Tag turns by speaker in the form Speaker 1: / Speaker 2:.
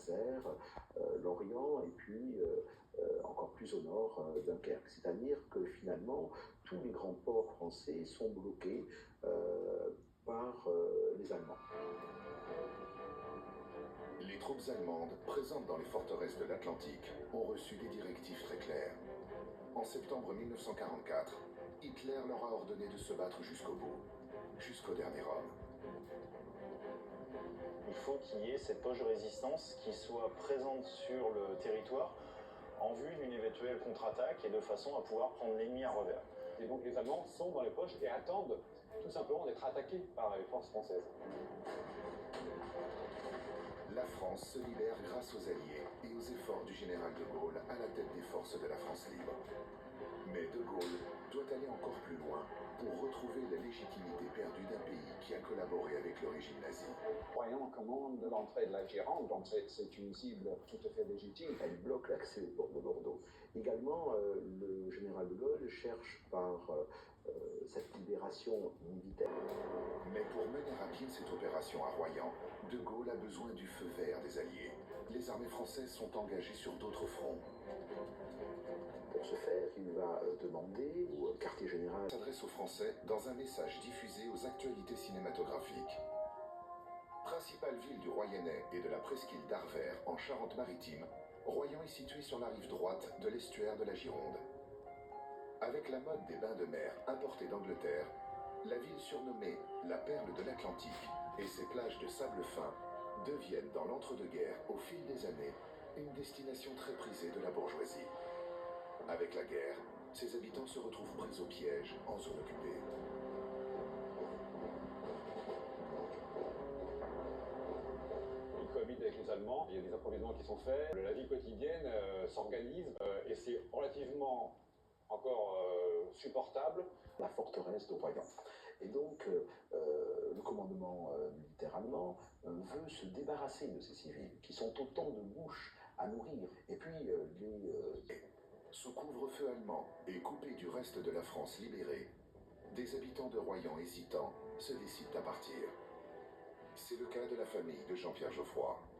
Speaker 1: Saint-Nazaire, Lorient et puis encore plus au nord Dunkerque. C'est-à-dire que finalement, tous les grands ports français sont bloqués par les Allemands.
Speaker 2: Les troupes allemandes présentes dans les forteresses de l'Atlantique ont reçu des directives très claires. En septembre 1944, Hitler leur a ordonné de se battre jusqu'au bout, jusqu'au dernier homme.
Speaker 3: Il faut qu'il y ait cette poche de résistance qui soit présente sur le territoire en vue d'une éventuelle contre-attaque et de façon à pouvoir prendre l'ennemi à revers.
Speaker 4: Et donc les Allemands sont dans les poches et attendent tout simplement d'être attaqués par les forces françaises.
Speaker 2: La France se libère grâce aux Alliés et aux efforts du général de Gaulle à la tête des forces de la France libre. Mais de Gaulle doit aller encore plus loin pour retrouver la légitimité perdue d'un pays qui a collaboré avec le régime nazi.
Speaker 4: Royan commande l'entrée de la Gironde, donc c'est une cible tout à fait légitime.
Speaker 1: Elle bloque l'accès au port de Bordeaux. Également, le général de Gaulle cherche par cette libération militaire.
Speaker 2: Mais pour mener à bien cette opération à Royan, de Gaulle a besoin du feu vert des Alliés. Les armées françaises sont engagées sur d'autres fronts.
Speaker 1: Pour ce faire, il va demander au quartier général
Speaker 2: s'adresse aux Français dans un message diffusé aux actualités cinématographiques. Principale ville du Royannais et de la presqu'île d'Arvers en Charente-Maritime, Royan est situé sur la rive droite de l'estuaire de la Gironde. Avec la mode des bains de mer importés d'Angleterre, la ville surnommée la perle de l'Atlantique et ses plages de sable fin deviennent dans l'entre-deux-guerres, au fil des années, une destination très prisée de la bourgeoisie. Avec la guerre, ses habitants se retrouvent pris au piège en zone occupée.
Speaker 4: Ils cohabitent avec les Allemands, il y a des approvisionnements qui sont faits, la vie quotidienne s'organise et c'est relativement encore supportable.
Speaker 1: La forteresse de Royan. Et donc, le commandement militaire allemand veut se débarrasser de ces civils, qui sont autant de bouches à nourrir. Et puis,
Speaker 2: sous couvre-feu allemand et coupé du reste de la France libérée, des habitants de Royan hésitants se décident à partir. C'est le cas de la famille de Jean-Pierre Geoffroy.